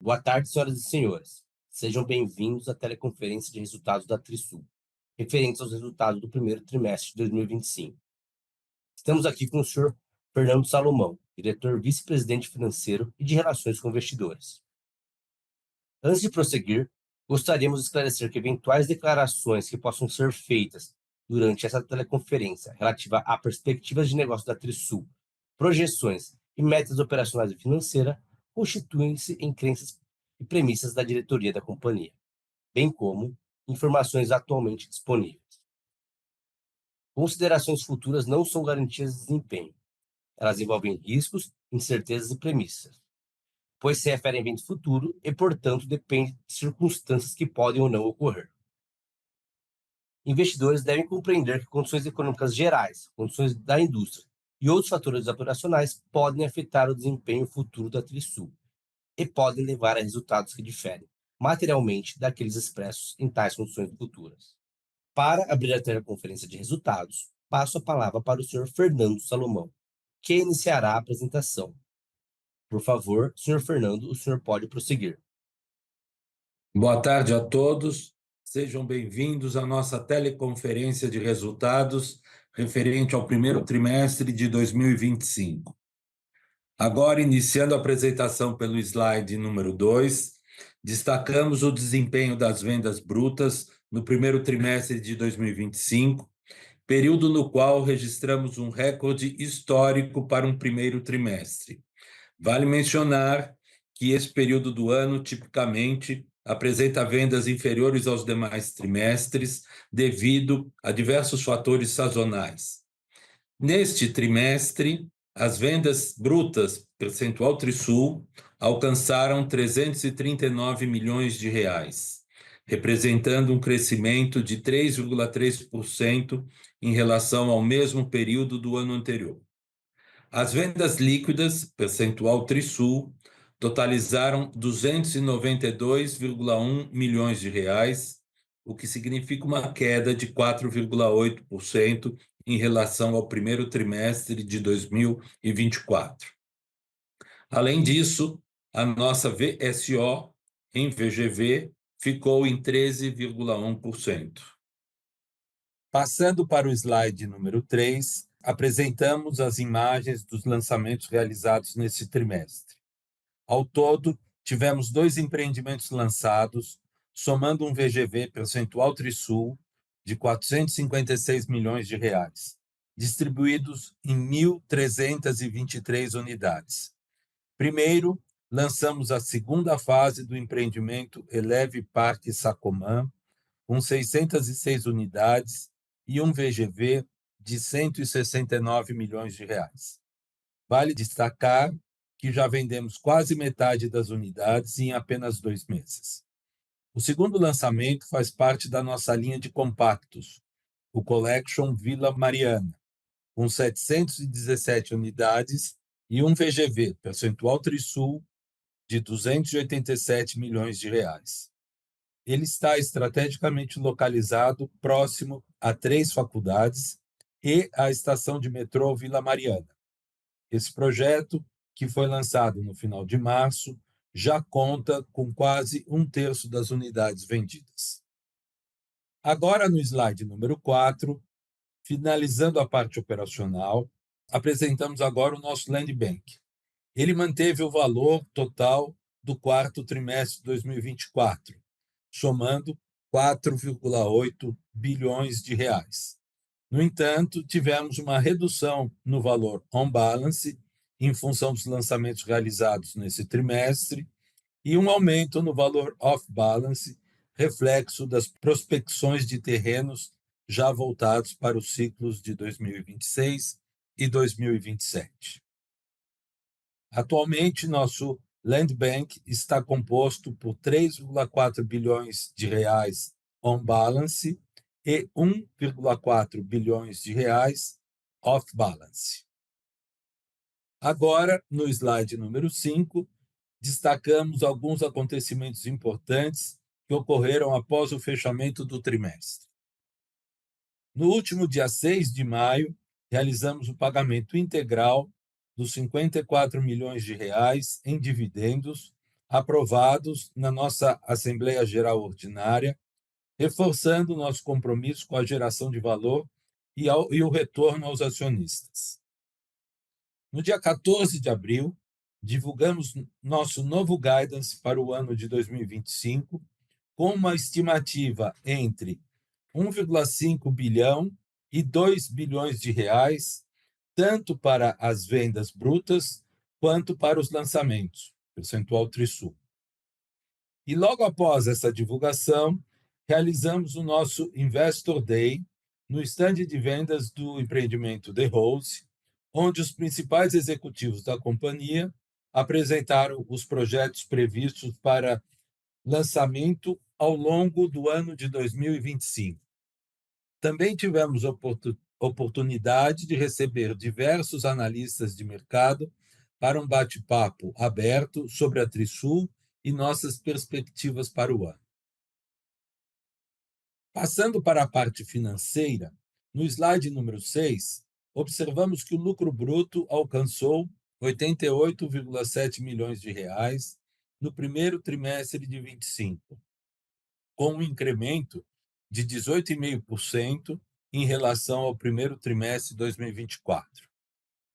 Boa tarde, senhoras e senhores. Sejam bem-vindos à teleconferência de resultados da Trisul, referentes aos resultados do primeiro trimestre de 2025. Estamos aqui com o senhor Fernando Salomão, diretor vice-presidente financeiro e de relações com investidores. Antes de prosseguir, gostaríamos de esclarecer que eventuais declarações que possam ser feitas durante essa teleconferência relativa a perspectivas de negócio da Trisul, projeções e metas operacionais e financeiras constituem-se em crenças e premissas da diretoria da companhia, bem como informações atualmente disponíveis. Considerações futuras não são garantias de desempenho. Elas envolvem riscos, incertezas e premissas, pois se referem a evento futuro e, portanto, depende de circunstâncias que podem ou não ocorrer. Investidores devem compreender que condições econômicas gerais, condições da indústria e outros fatores operacionais podem afetar o desempenho futuro da Trisul e podem levar a resultados que diferem materialmente daqueles expressos em tais condições futuras. Para abrir a teleconferência de resultados, passo a palavra para o senhor Fernando Salomão, que iniciará a apresentação. Por favor, senhor Fernando, o senhor pode prosseguir. Boa tarde a todos. Sejam bem-vindos à nossa teleconferência de resultados referente ao primeiro trimestre de 2025. Agora, iniciando a apresentação pelo slide número 2, destacamos o desempenho das vendas brutas no primeiro trimestre de 2025, período no qual registramos um recorde histórico para um primeiro trimestre. Vale mencionar que esse período do ano, tipicamente, apresenta vendas inferiores aos demais trimestres, devido a diversos fatores sazonais. Neste trimestre, as vendas brutas percentual Trisul alcançaram 339 milhões de reais, representando um crescimento de 3,3% em relação ao mesmo período do ano anterior. As vendas líquidas, percentual Trisul, totalizaram 292,1 milhões de reais, o que significa uma queda de 4,8% em relação ao primeiro trimestre de 2024. Além disso, a nossa VSO em VGV ficou em 13,1%. Passando para o slide número 3, apresentamos as imagens dos lançamentos realizados nesse trimestre. Ao todo, tivemos 2 empreendimentos lançados, somando um VGV percentual Trisul de 456 milhões de reais, distribuídos em 1.323 unidades. Primeiro, lançamos a segunda fase do empreendimento Eleve Parque Sacomã, com 606 unidades e um VGV de 169 milhões de reais. Vale destacar que já vendemos quase metade das unidades em apenas 2 meses. O segundo lançamento faz parte da nossa linha de compactos, o Collection Vila Mariana, com 717 unidades e um VGV, percentual Trisul, de 287 milhões de reais. Ele está estrategicamente localizado próximo a 3 faculdades e à estação de metrô Vila Mariana. Esse projeto, que foi lançado no final de março, já conta com quase 1/3 das unidades vendidas. Agora, no slide número 4, finalizando a parte operacional, apresentamos agora o nosso Land Bank. Ele manteve o valor total do quarto trimestre de 2024, somando 4,8 bilhões de reais. No entanto, tivemos uma redução no valor on-balance, em função dos lançamentos realizados nesse trimestre, e um aumento no valor off-balance, reflexo das prospecções de terrenos já voltados para os ciclos de 2026 e 2027. Atualmente, nosso Land Bank está composto por 3,4 bilhões de reais on-balance e 1,4 bilhões de reais off-balance. Agora, no slide número 5, destacamos alguns acontecimentos importantes que ocorreram após o fechamento do trimestre. No último dia 6 de maio, realizamos o pagamento integral dos 54 milhões de reais em dividendos aprovados na nossa Assembleia Geral Ordinária, reforçando nosso compromisso com a geração de valor e o retorno aos acionistas. No dia 14 de abril, divulgamos nosso novo guidance para o ano de 2025, com uma estimativa entre 1,5 bilhão e 2 bilhões de reais, tanto para as vendas brutas quanto para os lançamentos, percentual Trisul. E logo após essa divulgação, realizamos o nosso Investor Day no estande de vendas do empreendimento The Rose, onde os principais executivos da companhia apresentaram os projetos previstos para lançamento ao longo do ano de 2025. Também tivemos oportunidade de receber diversos analistas de mercado para um bate-papo aberto sobre a Trisul e nossas perspectivas para o ano. Passando para a parte financeira, no slide número 6, observamos que o lucro bruto alcançou 88,7 milhões de reais no primeiro trimestre de 25, com um incremento de 18,5% em relação ao primeiro trimestre de 2024,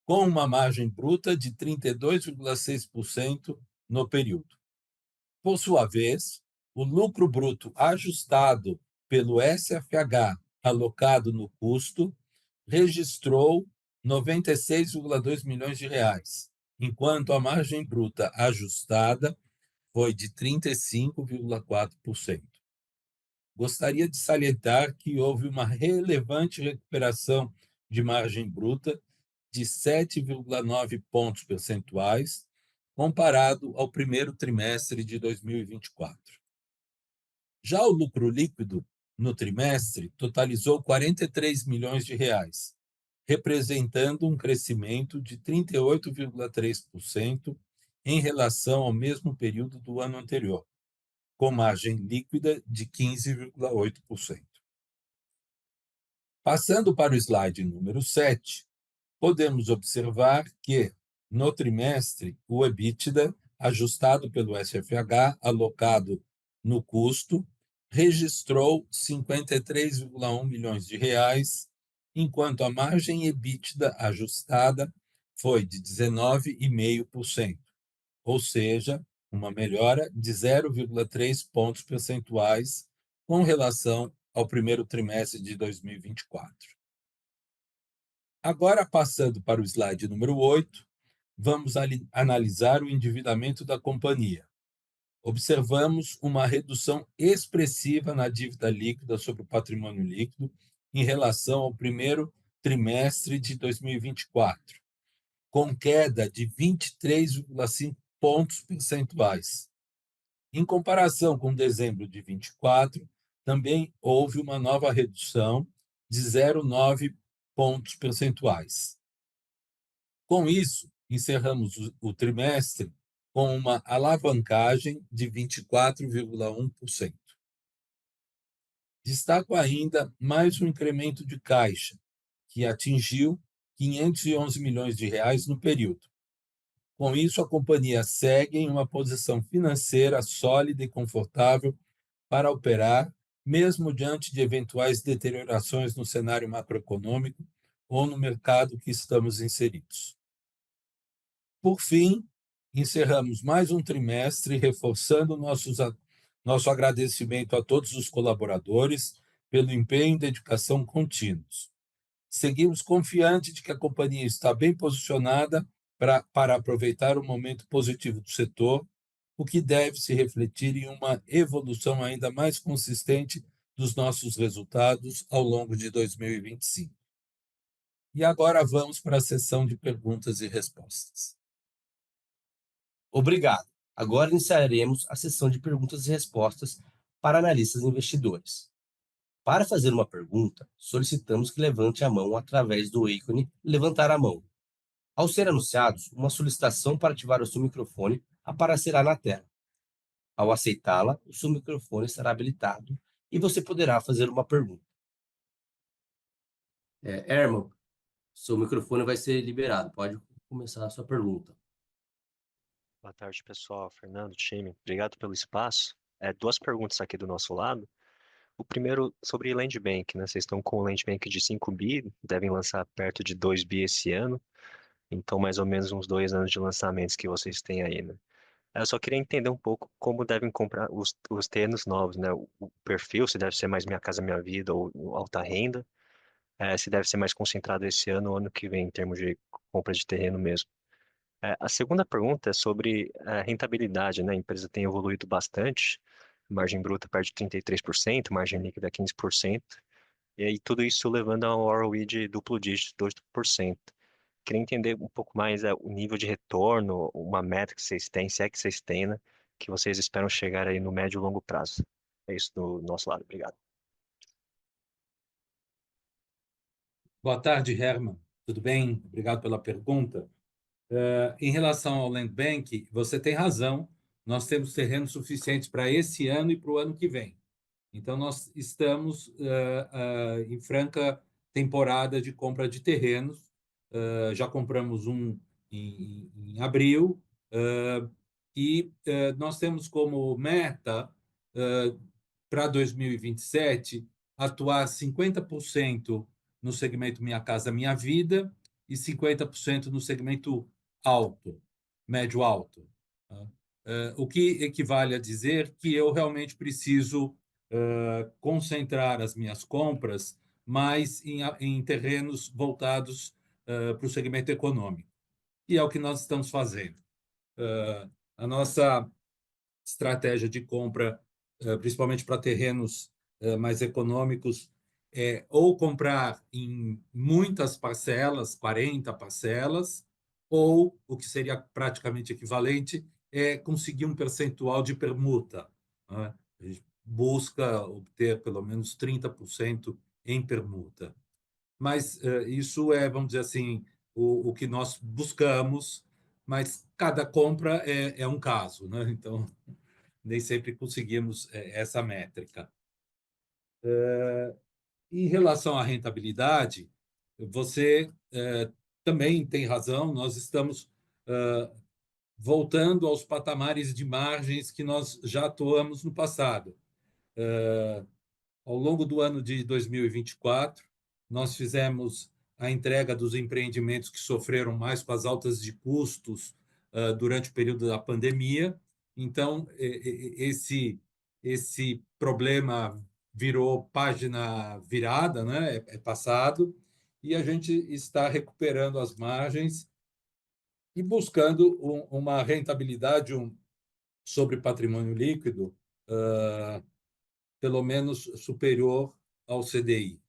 com uma margem bruta de 32,6% no período. Por sua vez, o lucro bruto ajustado pelo SFH alocado no custo registrou 96,2 milhões de reais, enquanto a margem bruta ajustada foi de 35,4%. Gostaria de salientar que houve uma relevante recuperação de margem bruta de 7,9 pontos percentuais, comparado ao primeiro trimestre de 2024. Já o lucro líquido no trimestre totalizou 43 milhões de reais, representando um crescimento de 38,3% em relação ao mesmo período do ano anterior, com margem líquida de 15,8%. Passando para o slide número 7, podemos observar que, no trimestre, o EBITDA, ajustado pelo SFH, alocado no custo, registrou 53,1 milhões de reais, enquanto a margem EBITDA ajustada foi de 19,5%, ou seja, uma melhora de 0,3 pontos percentuais com relação ao primeiro trimestre de 2024. Agora, passando para o slide número 8, vamos analisar o endividamento da companhia. Observamos uma redução expressiva na dívida líquida sobre o patrimônio líquido em relação ao primeiro trimestre de 2024, com queda de 23,5 pontos percentuais. Em comparação com dezembro de 24, também houve uma nova redução de 0,9 pontos percentuais. Com isso, encerramos o trimestre com uma alavancagem de 24,1%. Destaco ainda mais um incremento de caixa, que atingiu 511 milhões de reais no período. Com isso, a companhia segue em uma posição financeira sólida e confortável para operar, mesmo diante de eventuais deteriorações no cenário macroeconômico ou no mercado que estamos inseridos. Por fim, encerramos mais um trimestre reforçando nosso agradecimento a todos os colaboradores pelo empenho e dedicação contínuos. Seguimos confiantes de que a companhia está bem posicionada para aproveitar o momento positivo do setor, o que deve se refletir em uma evolução ainda mais consistente dos nossos resultados ao longo de 2025. E agora vamos para a sessão de perguntas e respostas. Obrigado. Agora iniciaremos a sessão de perguntas e respostas para analistas e investidores. Para fazer uma pergunta, solicitamos que levante a mão através do ícone "Levantar a mão". Ao ser anunciados, uma solicitação para ativar o seu microfone aparecerá na tela. Ao aceitá-la, o seu microfone estará habilitado e você poderá fazer uma pergunta. Herman, seu microfone vai ser liberado. Pode começar a sua pergunta. Boa tarde, pessoal. Fernando, time, obrigado pelo espaço. Duas perguntas aqui do nosso lado. O primeiro sobre Land Bank, né? Vocês estão com o Land Bank de 5 bi, devem lançar perto de 2 bi esse ano, então mais ou menos uns 2 anos de lançamentos que vocês têm aí, né? Eu só queria entender um pouco como devem comprar os terrenos novos, né? O perfil, se deve ser mais Minha Casa Minha Vida ou alta renda, se deve ser mais concentrado esse ano ou ano que vem, em termos de compra de terreno mesmo. A segunda pergunta é sobre a rentabilidade, né? A empresa tem evoluído bastante, margem bruta perto de 33%, margem líquida 15%, e aí tudo isso levando a um ROE de duplo dígito, 2%. Queria entender um pouco mais o nível de retorno, uma meta que vocês têm, se é que vocês têm, né? Que vocês esperam chegar aí no médio e longo prazo. É isso do nosso lado. Obrigado. Boa tarde, Herman. Tudo bem? Obrigado pela pergunta. Em relação ao Land Bank, você tem razão. Nós temos terrenos suficientes para esse ano e para o ano que vem. Então, nós estamos em franca temporada de compra de terrenos. Já compramos um em abril, e nós temos como meta, para 2027, atuar 50% no segmento Minha Casa Minha Vida e 50% no segmento alto, médio-alto. Tá? O que equivale a dizer que eu realmente preciso concentrar as minhas compras mais em terrenos voltados para o segmento econômico. E é o que nós estamos fazendo. A nossa estratégia de compra, principalmente para terrenos mais econômicos, é ou comprar em muitas parcelas, 40 parcelas, ou, o que seria praticamente equivalente, é conseguir um percentual de permuta, né? A gente busca obter pelo menos 30% em permuta. Mas isso é, vamos dizer assim, o que nós buscamos, mas cada compra é um caso, né? Então, nem sempre conseguimos essa métrica. Em relação à rentabilidade, você também tem razão, nós estamos voltando aos patamares de margens que nós já atuamos no passado. Ao longo do ano de 2024, nós fizemos a entrega dos empreendimentos que sofreram mais com as altas de custos durante o período da pandemia. Então, esse problema virou página virada, né? É passado, e a gente está recuperando as margens e buscando uma rentabilidade sobre patrimônio líquido pelo menos superior ao CDI.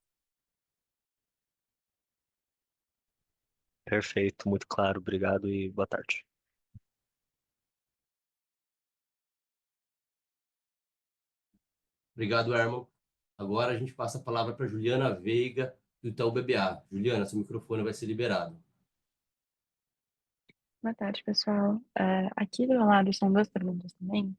Perfeito, muito claro. Obrigado e boa tarde. Obrigado, Herman. Agora a gente passa a palavra para Juliana Veiga, do Itaú BBA. Juliana, seu microfone vai ser liberado. Boa tarde, pessoal. Aqui do meu lado são duas perguntas também.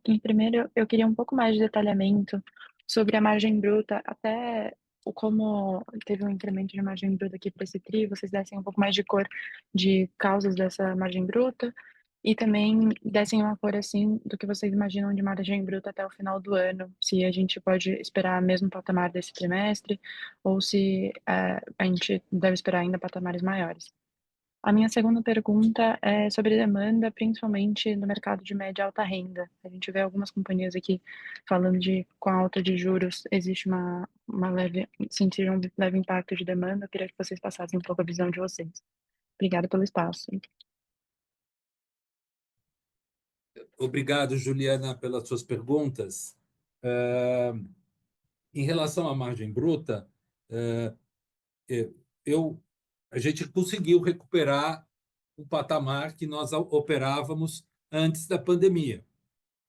Em primeiro, eu queria um pouco mais de detalhamento sobre a margem bruta, até como teve um incremento de margem bruta aqui para esse TRI, vocês dessem um pouco mais de cor de causas dessa margem bruta e também dessem uma cor assim do que vocês imaginam de margem bruta até o final do ano, se a gente pode esperar mesmo patamar desse trimestre ou se a gente deve esperar ainda patamares maiores. A minha segunda pergunta é sobre demanda, principalmente no mercado de média e alta renda. A gente vê algumas companhias aqui falando de, com a alta de juros, existe uma leve, sentir um leve impacto de demanda. Eu queria que vocês passassem um pouco a visão de vocês. Obrigada pelo espaço. Obrigado, Juliana, pelas suas perguntas. Em relação à margem bruta, eu, a gente conseguiu recuperar o patamar que nós operávamos antes da pandemia.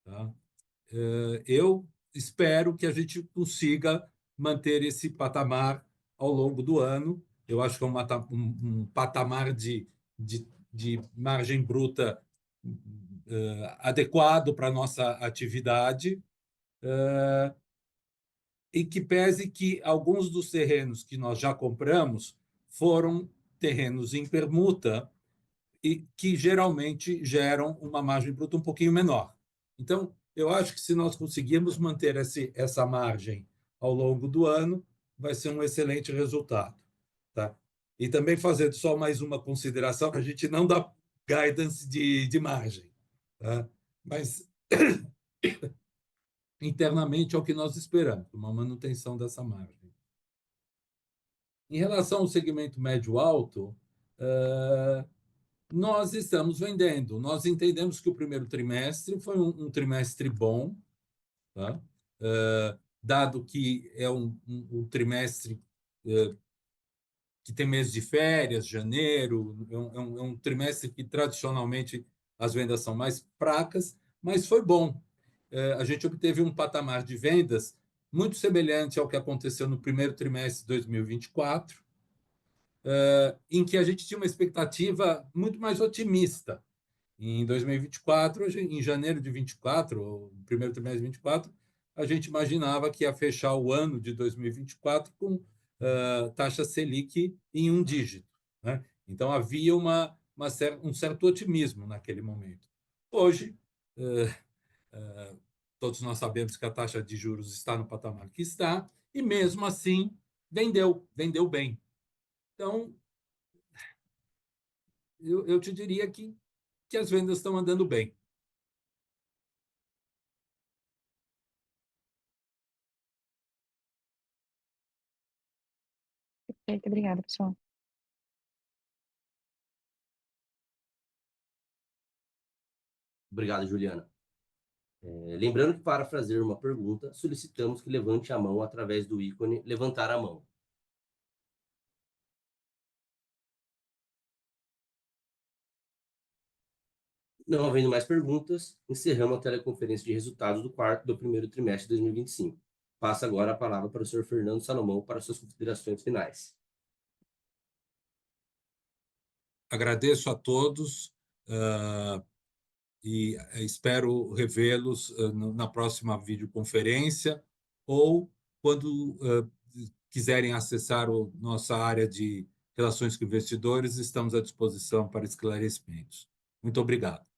Tá? Eu espero que a gente consiga manter esse patamar ao longo do ano. Eu acho que é um patamar de margem bruta adequado para a nossa atividade, em que pese que alguns dos terrenos que nós já compramos foram terrenos em permuta e que geralmente geram uma margem bruta um pouquinho menor. Então, eu acho que se nós conseguirmos manter essa margem ao longo do ano, vai ser um excelente resultado. Tá? E também fazendo só mais uma consideração, a gente não dá guidance de margem, tá? Mas internamente é o que nós esperamos, uma manutenção dessa margem. Em relação ao segmento médio-alto, nós estamos vendendo. Nós entendemos que o primeiro trimestre foi um trimestre bom, tá? Dado que é um trimestre que tem mês de férias, janeiro, é um trimestre que tradicionalmente as vendas são mais fracas, mas foi bom. A gente obteve um patamar de vendas muito semelhante ao que aconteceu no primeiro trimestre de 2024, em que a gente tinha uma expectativa muito mais otimista. Em 2024, em janeiro de 24, ou no primeiro trimestre de 24, a gente imaginava que ia fechar o ano de 2024 com taxa Selic em 1 dígito, né? Então, havia um certo otimismo naquele momento. Hoje, todos nós sabemos que a taxa de juros está no patamar que está, e mesmo assim, vendeu bem. Então, eu te diria que as vendas estão andando bem. Perfeito, obrigada, pessoal. Obrigado, Juliana. Lembrando que para fazer uma pergunta, solicitamos que levante a mão através do ícone levantar a mão. Não havendo mais perguntas, encerramos a teleconferência de resultados do primeiro trimestre de 2025. Passo agora a palavra para o senhor Fernando Salomão para suas considerações finais. Agradeço a todos e espero revê-los na próxima videoconferência ou quando quiserem acessar nossa área de relações com investidores, estamos à disposição para esclarecimentos. Muito obrigado.